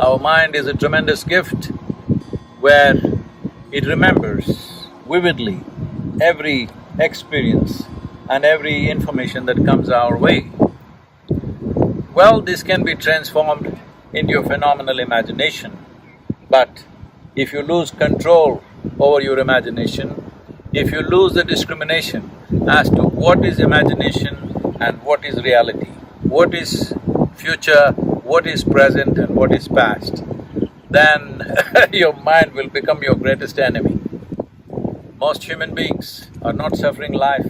Our mind is a tremendous gift where it remembers vividly every experience and every information that comes our way. Well, this can be transformed into a phenomenal imagination, but if you lose control over your imagination, if you lose the discrimination as to what is imagination and what is reality, what is future, what is present and what is past, then your mind will become your greatest enemy. Most human beings are not suffering life,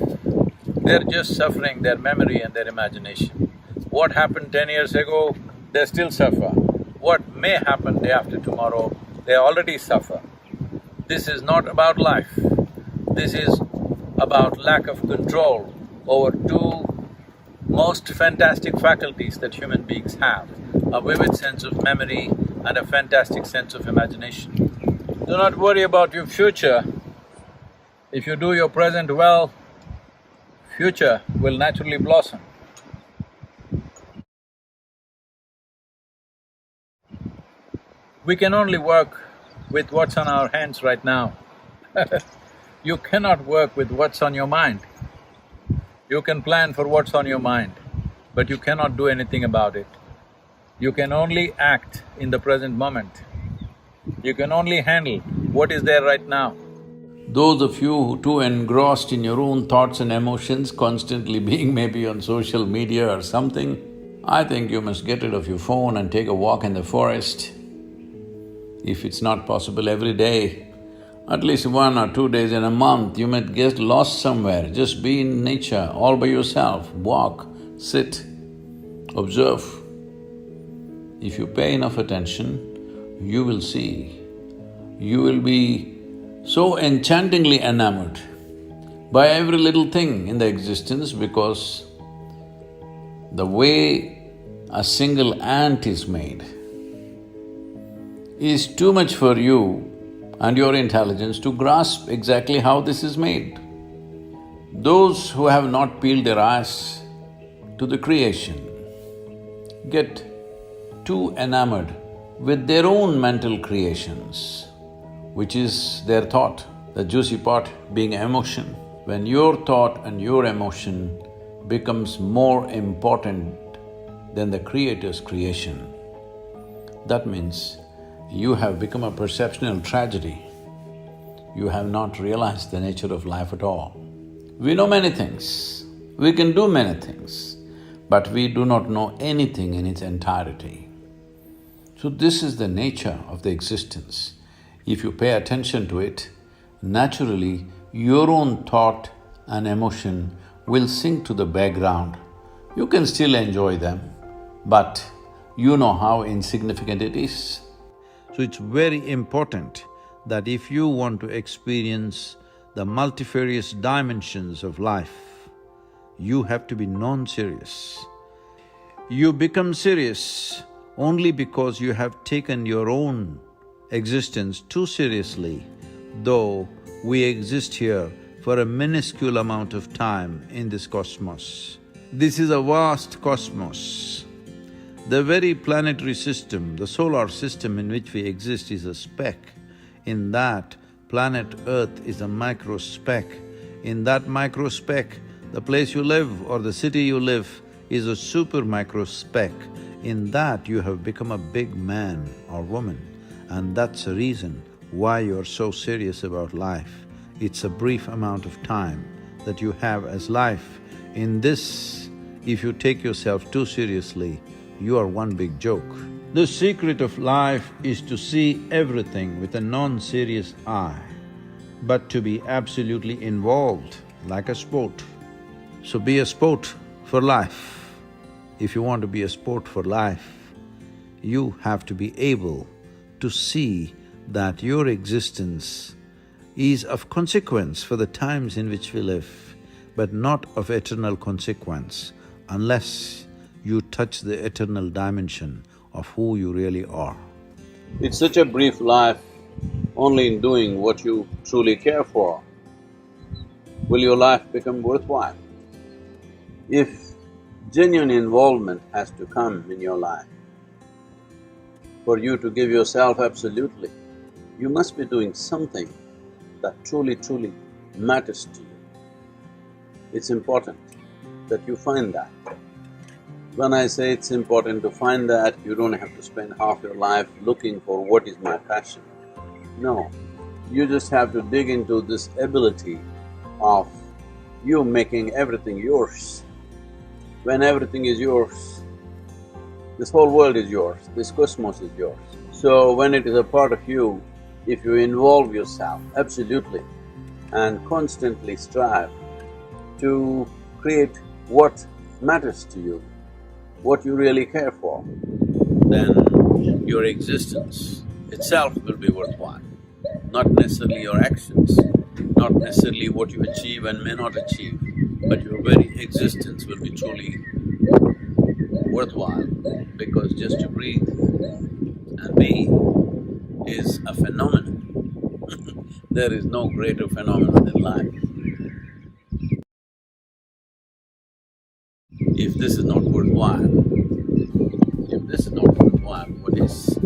they're just suffering their memory and their imagination. What happened 10 years ago, they still suffer. What may happen day after tomorrow, they already suffer. This is not about life. This is about lack of control over two most fantastic faculties that human beings have, a vivid sense of memory and a fantastic sense of imagination. Do not worry about your future. If you do your present well, future will naturally blossom. We can only work with what's on our hands right now. You cannot work with what's on your mind. You can plan for what's on your mind, but you cannot do anything about it. You can only act in the present moment. You can only handle what is there right now. Those of you who too engrossed in your own thoughts and emotions, constantly being maybe on social media or something, I think you must get rid of your phone and take a walk in the forest. If it's not possible every day, at least 1 or 2 days in a month, you might get lost somewhere, just be in nature, all by yourself, walk, sit, observe. If you pay enough attention, you will see, you will be so enchantingly enamored by every little thing in the existence because the way a single ant is made is too much for you and your intelligence to grasp exactly how this is made. Those who have not peeled their eyes to the creation get too enamored with their own mental creations, which is their thought, the juicy part being emotion. When your thought and your emotion becomes more important than the Creator's creation, that means you have become a perceptual tragedy. You have not realized the nature of life at all. We know many things, we can do many things, but we do not know anything in its entirety. So this is the nature of the existence. If you pay attention to it, naturally your own thought and emotion will sink to the background. You can still enjoy them, but you know how insignificant it is. So it's very important that if you want to experience the multifarious dimensions of life, you have to be non-serious. You become serious only because you have taken your own existence too seriously, though we exist here for a minuscule amount of time in this cosmos. This is a vast cosmos. The very planetary system, the solar system in which we exist is a speck. In that, planet Earth is a micro speck. In that micro speck, the place you live or the city you live is a super micro speck. In that, you have become a big man or woman, and that's the reason why you're so serious about life. It's a brief amount of time that you have as life. In this, if you take yourself too seriously, you are one big joke. The secret of life is to see everything with a non-serious eye, but to be absolutely involved like a sport. So be a sport for life. If you want to be a sport for life, you have to be able to see that your existence is of consequence for the times in which we live, but not of eternal consequence unless you touch the eternal dimension of who you really are. It's such a brief life, only in doing what you truly care for will your life become worthwhile. If genuine involvement has to come in your life, for you to give yourself absolutely, you must be doing something that truly matters to you. It's important that you find that. When I say it's important to find that, you don't have to spend half your life looking for what is my passion. No, you just have to dig into this ability of you making everything yours. When everything is yours, this whole world is yours, this cosmos is yours. So when it is a part of you, if you involve yourself absolutely and constantly strive to create what matters to you, what you really care for, then your existence itself will be worthwhile. Not necessarily your actions, not necessarily what you achieve and may not achieve, but your very existence will be truly worthwhile, because just to breathe and be is a phenomenon. There is no greater phenomenon in life. If this is not worthwhile, what is?